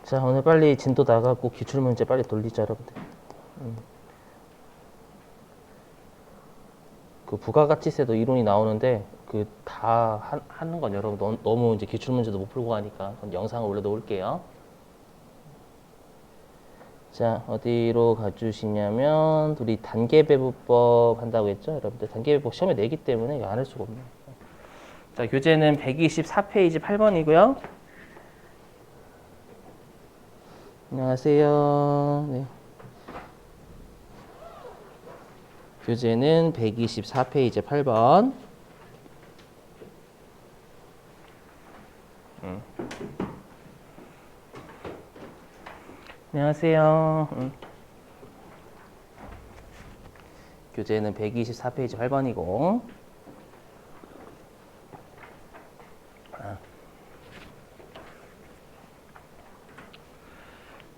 자, 오늘 빨리 진도 나가고 기출문제 빨리 돌리자, 여러분들. 그 부가가치세도 이론이 나오는데 그 다 하는 건 여러분 너무 이제 기출문제도 못 풀고 가니까 영상을 올려놓을게요. 자, 어디로 가주시냐면 우리 단계배분법 한다고 했죠, 여러분들. 단계배분법 시험에 내기 때문에 이거 안 할 수가 없네요. 자, 교재는 124페이지 8번이고요. 안녕하세요. 네. 교재는 124페이지 8번. 안녕하세요. 교재는 124페이지 8번이고.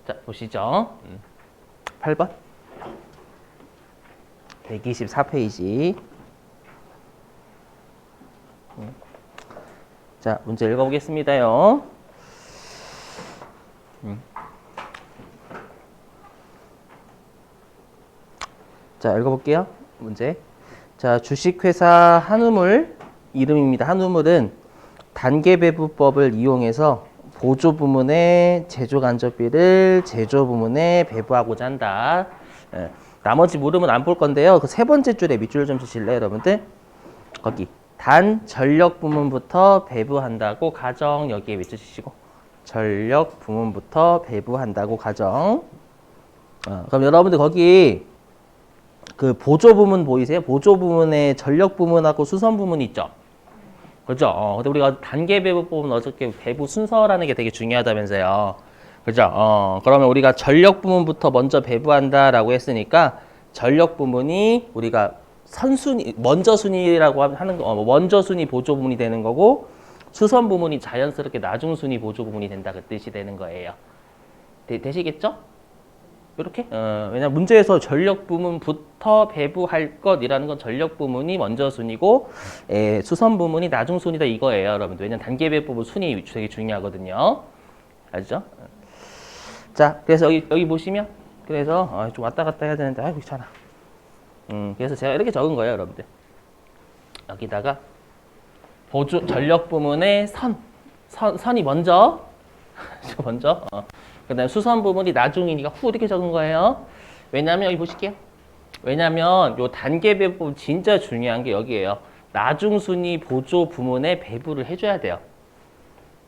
자, 보시죠. 8번. 124페이지. 자, 문제 읽어보겠습니다요. 자, 읽어볼게요. 문제. 자, 주식회사 한우물 이름입니다. 한우물은 단계배분법을 이용해서 보조 부문의 제조 간접비를 제조 부문에 배부하고자 한다. 나머지 물음은 안 볼 건데요. 그 세 번째 줄에 밑줄 좀 주실래요, 여러분들? 거기 단 전력 부문부터 배부한다고 가정, 여기에 밑줄 주시고 전력 부문부터 배부한다고 가정. 그럼 여러분들 거기 그 보조 부문 보이세요? 보조 부문에 전력 부문하고 수선 부문이 있죠. 그죠? 근데 우리가 단계 배부법은 어저께 배부 순서라는 게 되게 중요하다면서요. 그죠? 그러면 우리가 전력 부문부터 먼저 배부한다라고 했으니까 전력 부문이 우리가 선순위, 먼저 순위라고 하는 거, 먼저 순위 보조 부문이 되는 거고 수선 부문이 자연스럽게 나중 순위 보조 부문이 된다 그 뜻이 되는 거예요. 되시겠죠? 이렇게? 왜냐면 문제에서 전력 부문부터 배부할 것이라는 건 전력 부문이 먼저 순위고 수선 부문이 나중 순위다 이거예요, 여러분들. 왜냐면 단계 배부분 순위 되게 중요하거든요. 알죠? 자, 그래서 여기 보시면 그래서 좀 왔다 갔다 해야 되는데 아이고 귀찮아. 그래서 제가 이렇게 적은 거예요, 여러분들. 여기다가 보조 전력 부문의 선이 먼저 먼저 그다음에 수선 부분이 나중이니까 후 이렇게 적은 거예요. 왜냐면 여기 보실게요. 왜냐면 요 단계 배분 진짜 중요한 게 여기예요. 나중 순위 보조 부문에 배부를 해줘야 돼요.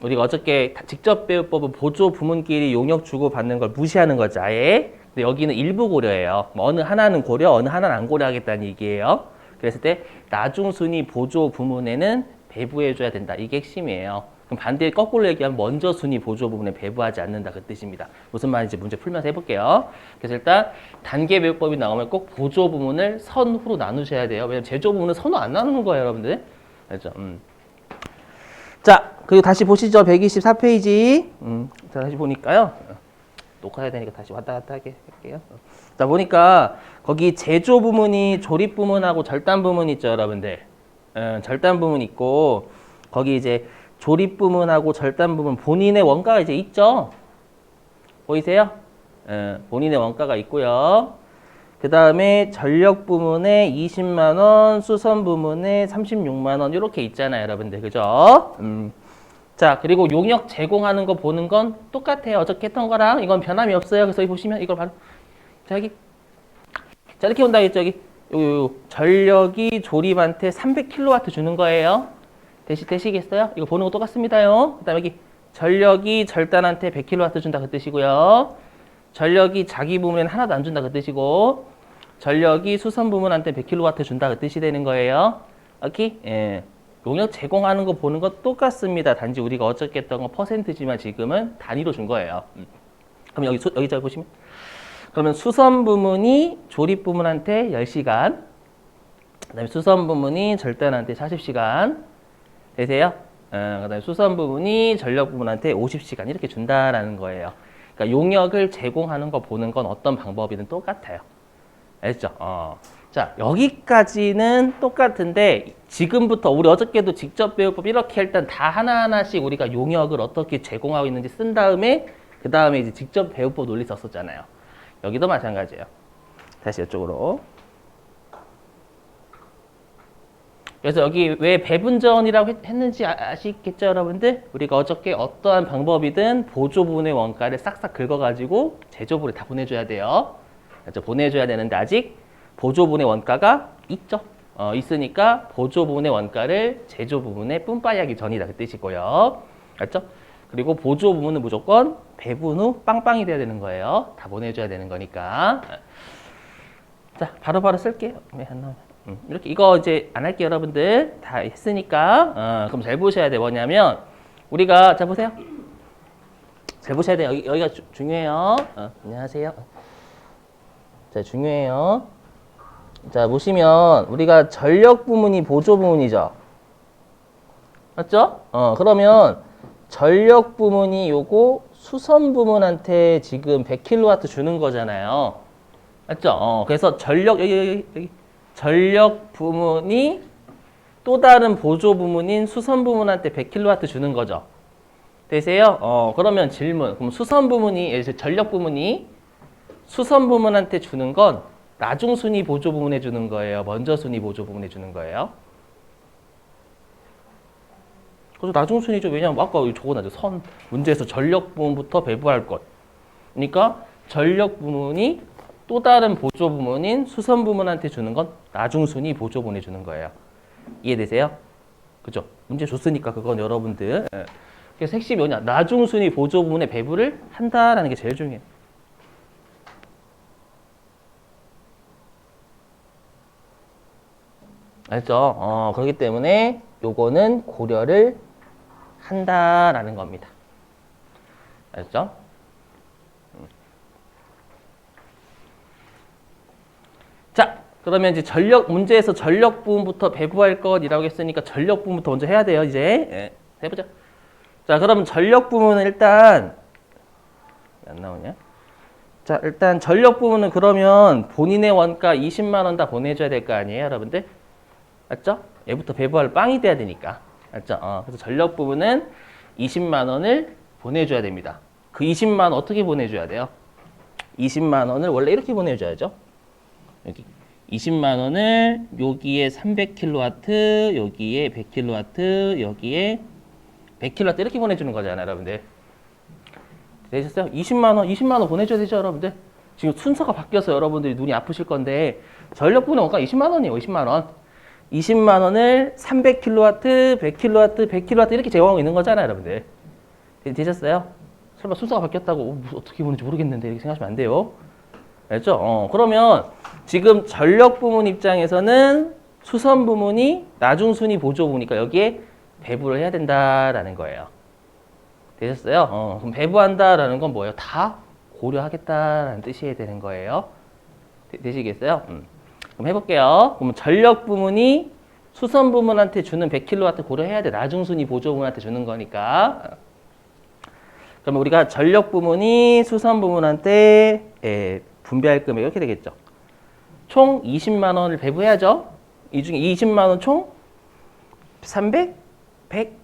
우리가 어저께 직접 배울 법은 보조 부문끼리 용역 주고 받는 걸 무시하는 거죠, 아예. 근데 여기는 일부 고려예요. 뭐 어느 하나는 고려, 어느 하나는 안 고려하겠다는 얘기예요. 그랬을 때 나중 순위 보조 부문에는 배부해줘야 된다. 이게 핵심이에요. 그럼 반대에 거꾸로 얘기하면 먼저 순위 보조 부문에 배부하지 않는다 그 뜻입니다. 무슨 말인지 문제 풀면서 해볼게요. 그래서 일단 단계 배부법이 나오면 꼭 보조 부문을 선후로 나누셔야 돼요. 왜냐면 제조 부문은 선후 안 나누는 거예요, 여러분들. 알죠? 자, 그리고 다시 보시죠. 124페이지. 자, 다시 보니까요. 녹화해야 되니까 다시 왔다 갔다 하게 할게요. 자, 보니까 거기 제조 부문이 조립 부문하고 절단 부문 있죠, 여러분들. 절단 부문 있고 거기 이제 조립 부문하고 절단 부문 본인의 원가가 이제 있죠. 보이세요? 본인의 원가가 있고요. 그 다음에 전력 부문에 20만 원, 수선 부문에 36만 원 이렇게 있잖아요, 여러분들. 그죠? 자, 그리고 용역 제공하는 거 보는 건 똑같아요. 어저께 했던 거랑 이건 변함이 없어요. 그래서 여기 보시면 이걸 바로 자, 여기 자, 이렇게 온다 했죠. 여기 요 전력이 조립한테 300kW 주는 거예요. 되시겠어요? 이거 보는 거 똑같습니다요. 그 다음에 여기 전력이 절단한테 100kW 준다 그 뜻이고요. 전력이 자기 부문에는 하나도 안 준다 그 뜻이고 전력이 수선 부문한테 100kW 준다 그 뜻이 되는 거예요. 오케이? 예. 용역 제공하는 거 보는 거 똑같습니다. 단지 우리가 어저께 했던 건 퍼센트지만 지금은 단위로 준 거예요. 그럼 여기 잘 보시면 그러면 수선 부문이 조립 부문한테 10시간 그다음에 수선 부문이 절단한테 40시간 되세요? 그다음에 수선 부문이 전력 부문한테 50시간 이렇게 준다라는 거예요. 그러니까 용역을 제공하는 거 보는 건 어떤 방법이든 똑같아요. 알죠? 자, 여기까지는 똑같은데 지금부터 우리 어저께도 직접 배울 법 이렇게 일단 다 하나하나씩 우리가 용역을 어떻게 제공하고 있는지 쓴 다음에 그 다음에 이제 직접 배우법 논리 썼었잖아요. 여기도 마찬가지예요. 다시 이쪽으로. 그래서 여기 왜 배분전이라고 했는지 아시겠죠, 여러분들? 우리가 어저께 어떠한 방법이든 보조 부분의 원가를 싹싹 긁어가지고 제조부를 다 보내줘야 돼요. 그래서 보내줘야 되는데 아직 보조 부분의 원가가 있죠. 있으니까 보조 부분의 원가를 제조 부분에 뿜빠이 하기 전이다 그 뜻이고요. 알죠? 그리고 보조 부분은 무조건 배분 후 빵빵이 돼야 되는 거예요. 다 보내줘야 되는 거니까. 자, 바로바로 쓸게요. 왜 안 나오냐? 이렇게 이거 이제 안 할게요, 여러분들. 다 했으니까. 그럼 잘 보셔야 돼. 뭐냐면 우리가 자 보세요. 잘 보셔야 돼요. 여기가 중요해요. 안녕하세요. 자, 중요해요. 자, 보시면 우리가 전력 부문이 보조 부문이죠. 맞죠? 그러면 전력 부문이 요거 수선 부문한테 지금 100kW 주는 거잖아요. 맞죠? 그래서 여기 전력 부문이 또 다른 보조 부문인 수선 부문한테 100kW 주는 거죠. 되세요? 그러면 질문. 그럼 전력 부문이 수선 부문한테 주는 건 나중 순위 보조 부문에 주는 거예요? 먼저 순위 보조 부문에 주는 거예요? 그래서 나중 순위죠. 왜냐면 아까 적어놨죠. 문제에서 전력 부문부터 배부할 것. 그러니까 전력 부문이 또 다른 보조 부문인 수선 부문한테 주는 건 나중 순위 보조 부문에 주는 거예요. 이해되세요? 그죠? 문제 줬으니까 그건 여러분들. 그래서 핵심이 뭐냐? 나중 순위 보조 부문에 배부를 한다라는 게 제일 중요해요. 알죠? 그렇기 때문에 요거는 고려를 한다라는 겁니다. 알죠? 자, 그러면 이제 문제에서 전력 부분부터 배부할 것이라고 했으니까 전력 부분부터 먼저 해야 돼요, 이제. 해보자. 자, 그럼 전력 부분은 일단, 안 나오냐? 자, 일단 전력 부분은 그러면 본인의 원가 20만 원 다 보내줘야 될 거 아니에요, 여러분들? 맞죠? 얘부터 배부할 빵이 돼야 되니까. 맞죠? 그래서 전력 부분은 20만 원을 보내줘야 됩니다. 그 20만 원 어떻게 보내줘야 돼요? 20만 원을 원래 이렇게 보내줘야죠. 여기 20만 원을 여기에 300kW, 여기에 100kW, 여기에 100kW 이렇게 보내주는 거잖아요, 여러분들. 되셨어요? 20만 원 보내줘야 되죠, 여러분들? 지금 순서가 바뀌어서 여러분들이 눈이 아프실 건데 전력 부분의 원가 20만 원이에요, 20만 원. 20만 원을 300kW, 100kW, 100kW 이렇게 제공하고 있는 거잖아요, 여러분들. 되셨어요? 설마 순서가 바뀌었다고 어떻게 보는지 모르겠는데 이렇게 생각하시면 안 돼요. 알죠? 그러면 지금 전력 부문 입장에서는 수선 부문이 나중 순위 보조 부문이니까 여기에 배부를 해야 된다라는 거예요. 되셨어요? 그럼 배부한다라는 건 뭐예요? 다 고려하겠다라는 뜻이 되는 거예요. 되시겠어요? 그럼 해볼게요. 그럼 전력 부문이 수선 부문한테 주는 100kW 고려해야 돼. 나중 순위 보조 부문한테 주는 거니까. 그러면 우리가 전력 부문이 수선 부문한테 분배할 금액 이렇게 되겠죠. 총 20만 원을 배부해야죠. 이 중에 20만 원 총 300, 100,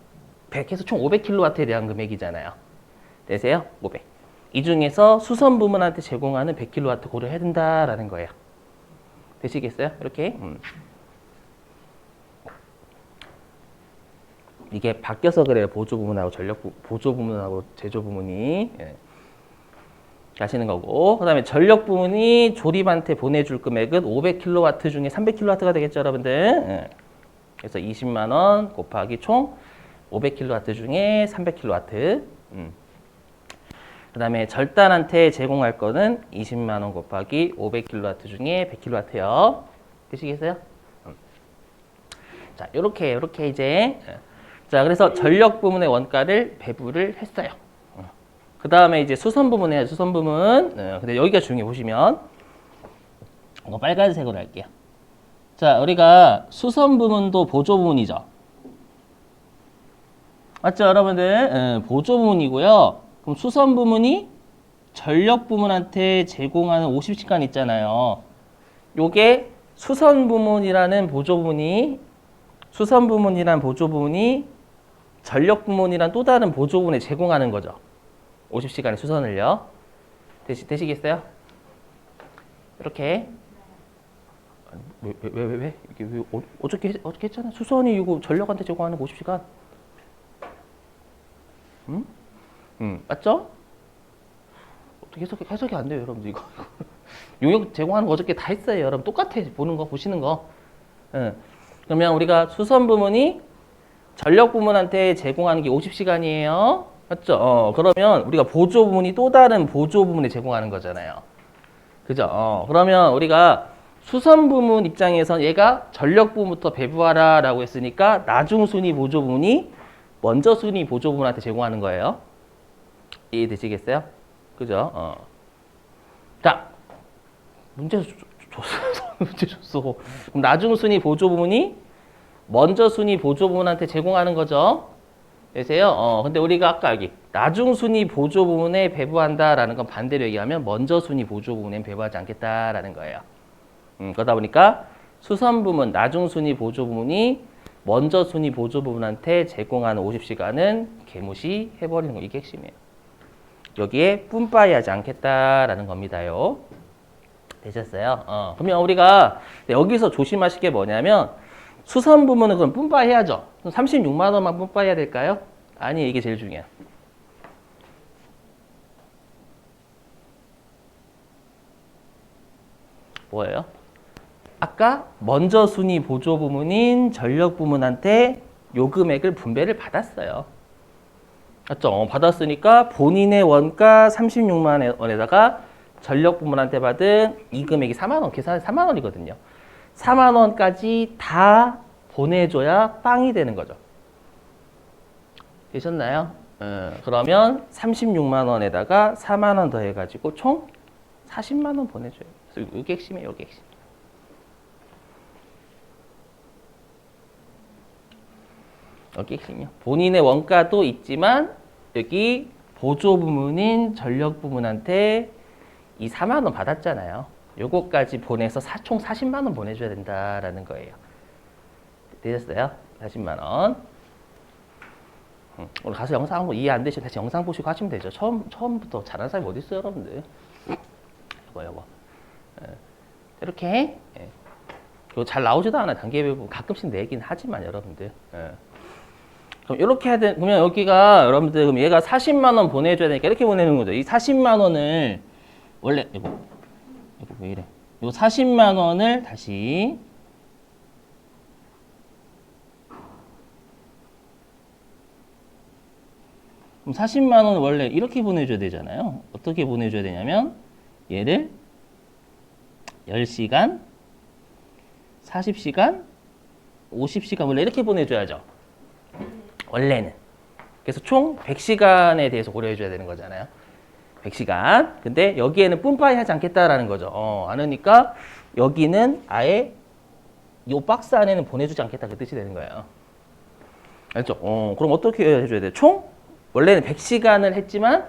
100 해서 총 500kW에 대한 금액이잖아요. 되세요? 500. 이 중에서 수선 부문한테 제공하는 100kW 고려해야 된다라는 거예요. 되시겠어요? 이렇게. 이게 바뀌어서 그래요. 보조 부문하고 보조 부문하고 제조 부문이. 하시는 거고. 그 다음에 전력 부문이 조립한테 보내줄 금액은 500kW 중에 300kW가 되겠죠, 여러분들. 그래서 20만 원 곱하기 총 500kW 중에 300kW. 그 다음에 절단한테 제공할 거는 20만 원 곱하기 500kW 중에 100kW요. 되시겠어요? 자, 요렇게 이제. 자, 그래서 전력 부문의 원가를 배부를 했어요. 그 다음에 이제 수선 부문 해야죠. 수선 부문. 근데 여기가 중요해 보시면. 이거 빨간색으로 할게요. 자, 우리가 수선 부문도 보조 부문이죠. 맞죠, 여러분들? 보조 부문이고요. 그럼 수선 부문이 전력 부문한테 제공하는 50시간 있잖아요. 요게 수선 부문이라는 보조 부문이 전력 부문이란 또 다른 보조 부문에 제공하는 거죠. 50시간의 수선을요. 되시겠어요? 이렇게. 왜? 이게 왜 어저께 했잖아. 수선이 이거 전력한테 제공하는 거 50시간. 응? 맞죠? 어떻게 해석이 안 돼요, 여러분들 이거. 용역 제공하는 거 어저께 다 했어요, 여러분. 똑같아. 보는 거, 보시는 거. 응. 그러면 우리가 수선 부문이 전력 부문한테 제공하는 게 50시간이에요. 맞죠? 그러면 우리가 보조 부문이 또 다른 보조 부문에 제공하는 거잖아요. 그죠? 그러면 우리가 수선 부문 입장에선 얘가 전력 부문부터 배부하라 라고 했으니까 나중 순위 보조 부문이 먼저 순위 보조 부문한테 제공하는 거예요. 이해되시겠어요? 그죠? 자, 문제 줬어. 문제 줬어. 그럼 나중 순위 보조 부문이 먼저 순위 보조 부문한테 제공하는 거죠. 되세요? 근데 우리가 아까 여기 나중 순위 보조 부문에 배부한다라는 건 반대로 얘기하면 먼저 순위 보조 부문에 배부하지 않겠다라는 거예요. 그러다 보니까 수선 부문, 나중 순위 보조 부문이 먼저 순위 보조 부문한테 제공하는 50시간은 개무시 해버리는 거. 이게 핵심이에요. 여기에 뿜빠이 하지 않겠다라는 겁니다요. 되셨어요? 그러면 우리가 여기서 조심하실 게 뭐냐면 수선 부문은 그럼 뿜빠이 해야죠. 36만 원만 뿜빠이 해야 될까요? 아니, 이게 제일 중요해요. 뭐예요? 아까 먼저 순위 보조 부문인 전력 부문한테 요 금액을 분배를 받았어요. 맞죠? 받았으니까 본인의 원가 36만 원에다가 전력 부문한테 받은 이 금액이 4만 원, 계산이 4만 원이거든요. 4만 원까지 다 보내줘야 빵이 되는 거죠. 되셨나요? 그러면 36만 원에다가 4만 원 더해가지고 총 40만 원 보내줘요. 그래서 이게 핵심이에요, 이게 핵심. 여기 핵심이요. 본인의 원가도 있지만 여기 보조 부문인 전력 부문한테 이 4만 원 받았잖아요. 요거까지 보내서 총 40만 원 보내줘야 된다라는 거예요. 되셨어요? 40만 원. 오늘 가서 영상 한번 이해 안 되시면 다시 영상 보시고 하시면 되죠. 처음부터 잘하는 사람이 어디 있어요, 여러분들? 요거. 이렇게. 이거 잘 나오지도 않아. 단계별로 가끔씩 내긴 하지만 여러분들. 그럼 이렇게 해야 돼. 그러면 여기가 여러분들 그럼 얘가 40만 원 보내줘야 되니까 이렇게 보내는 거죠. 이 40만 원을 원래 이거 왜 이래? 요 40만 원을 다시 그럼 40만 원을 원래 이렇게 보내줘야 되잖아요. 어떻게 보내줘야 되냐면 얘를 10시간, 40시간, 50시간 원래 이렇게 보내줘야죠. 원래는. 그래서 총 100시간에 대해서 고려해줘야 되는 거잖아요. 100시간. 근데 여기에는 뿜빠이 하지 않겠다라는 거죠. 안 하니까 여기는 아예 이 박스 안에는 보내주지 않겠다 그 뜻이 되는 거예요. 알죠? 그럼 어떻게 해줘야 돼요? 총 원래는 100시간을 했지만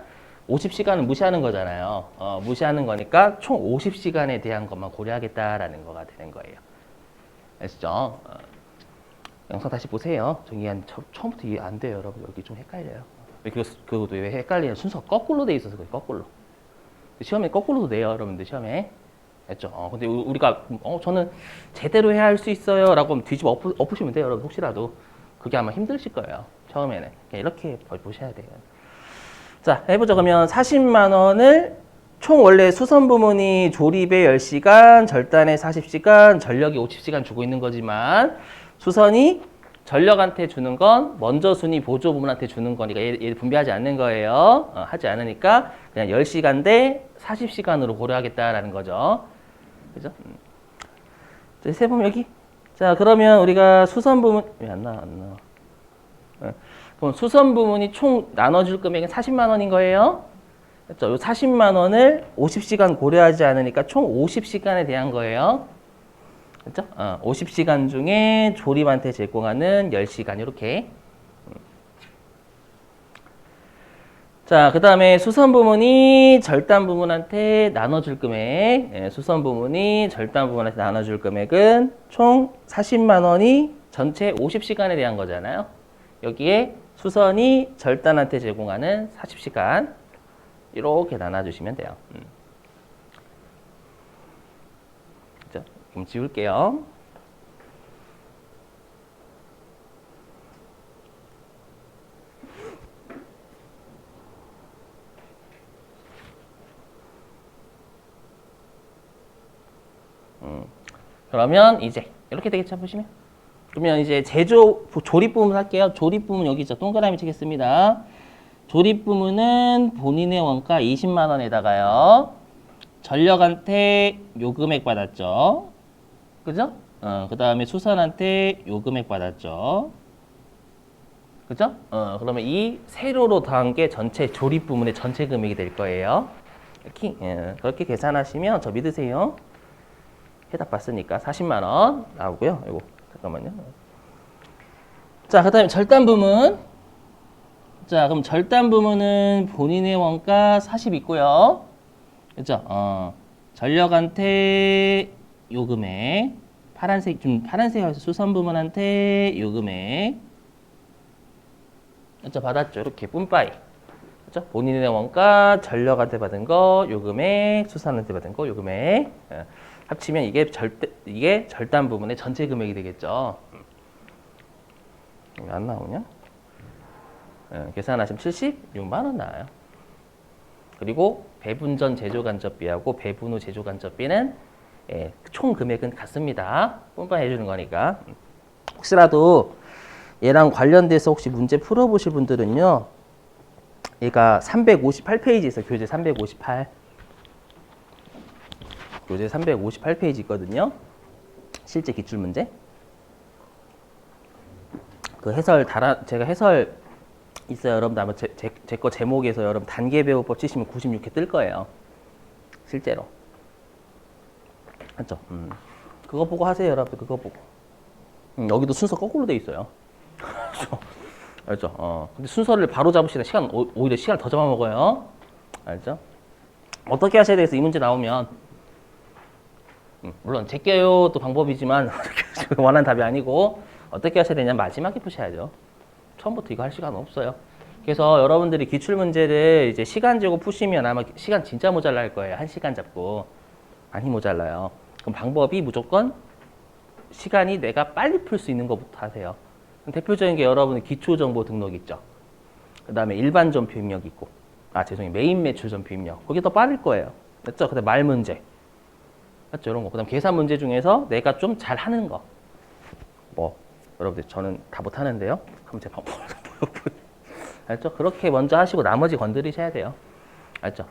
50시간은 무시하는 거잖아요. 무시하는 거니까 총 50시간에 대한 것만 고려하겠다라는 거가 되는 거예요. 아시죠? 영상 다시 보세요. 처음부터 이해 안 돼요, 여러분. 여기 좀 헷갈려요. 그것도 왜 헷갈리냐? 순서 거꾸로 돼 있어서 그래요, 거꾸로. 시험에 거꾸로도 내요, 여러분들 시험에. 했죠. 근데 우리가 저는 제대로 해야 할 수 있어요 라고 뒤집어 엎으시면 돼요, 여러분. 혹시라도 그게 아마 힘드실 거예요, 처음에는. 그냥 이렇게 보셔야 돼요. 자, 해보죠. 그러면 40만 원을 총 원래 수선 부문이 조립에 10시간, 절단에 40시간, 전력이 50시간 주고 있는 거지만 수선이 전력한테 주는 건 먼저 순위 보조 부문한테 주는 거니까 얘 분배하지 않는 거예요. 하지 않으니까 그냥 10시간 대 40시간으로 고려하겠다라는 거죠. 그죠? 자, 세보면 여기. 자, 그러면 우리가 수선 부문 왜 안 나와? 그럼 수선 부문이 총 나눠줄 금액은 40만 원인 거예요. 그렇죠? 요 40만 원을 50시간 고려하지 않으니까 총 50시간에 대한 거예요. 그렇죠? 50시간 중에 조립한테 제공하는 10시간 이렇게. 자, 그 다음에 수선 부문이 절단 부문한테 나눠줄 금액. 수선 부문이 절단 부문한테 나눠줄 금액은 총 40만 원이 전체 50시간에 대한 거잖아요. 여기에 수선이 절단한테 제공하는 40시간. 이렇게 나눠주시면 돼요. 자, 그럼 지울게요. 그러면 이제 이렇게 되겠죠, 보시면. 그러면 이제 조립 부분 할게요. 조립 부분 여기 있죠. 동그라미 치겠습니다. 조립 부분은 본인의 원가 20만 원에다가요. 전력한테 요 금액 받았죠. 그죠? 그 다음에 수선한테 요 금액 받았죠. 그죠? 그러면 이 세로로 더한 게 전체 조립 부문의 전체 금액이 될 거예요. 이렇게, 그렇게 계산하시면 저 믿으세요. 해답 봤으니까 40만 원 나오고요. 이거 잠깐만요. 자, 그다음에 절단 부문. 자, 그럼 절단 부문은 본인의 원가 40 있고요. 그죠? 전력한테 요 금액, 파란색에서 수선 부문한테 요 금액. 그죠? 받았죠. 이렇게 뿜빠이. 그죠? 본인의 원가, 전력한테 받은 거, 요 금액, 수선한테 받은 거, 요 금액. 합치면 이게 절단 부분의 전체 금액이 되겠죠. 왜 안 나오냐? 계산하시면 76만 원 나와요. 그리고 배분 전 제조 간접비하고 배분 후 제조 간접비는 총 금액은 같습니다. 뿜빠이 해주는 거니까. 혹시라도 얘랑 관련돼서 혹시 문제 풀어보실 분들은요. 얘가 358페이지에서 교재 358. 교재 358페이지 있거든요. 실제 기출문제. 그 해설 제가 해설 있어요. 여러분들 아마 제 거 제목에서 여러분 단계배우법 치시면 96회 뜰 거예요. 실제로. 맞죠? 그거 보고 하세요, 여러분들. 그거 보고. 여기도 순서 거꾸로 돼 있어요. 알죠? 근데 순서를 바로 잡으시다 오히려 시간을 더 잡아먹어요. 알죠? 어떻게 하셔야 되겠어? 이 문제 나오면. 물론 제껴요 또 방법이지만 원하는 답이 아니고 어떻게 하셔야 되냐 마지막에 푸셔야죠. 처음부터 이거 할 시간 없어요. 그래서 여러분들이 기출문제를 이제 시간 재고 푸시면 아마 시간 진짜 모자랄 거예요. 1시간 잡고 많이 모자라요. 그럼 방법이 무조건 시간이 내가 빨리 풀 수 있는 것부터 하세요. 대표적인 게 여러분의 기초정보 등록 있죠. 그 다음에 일반 전표 입력 있고 메인 매출 전표 입력. 그게 더 빠를 거예요. 맞죠? 그 다음에 말 문제. 맞죠? 이런 거. 그 다음 계산 문제 중에서 내가 좀 잘하는 거. 여러분들 저는 다 못하는데요. 한번 제 방법을 보여보세요. 알죠? 그렇게 먼저 하시고 나머지 건드리셔야 돼요. 알죠?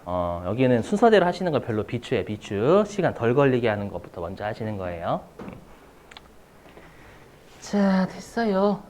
여기는 순서대로 하시는 거 별로 비추예요. 비추. 시간 덜 걸리게 하는 것부터 먼저 하시는 거예요. 자, 됐어요.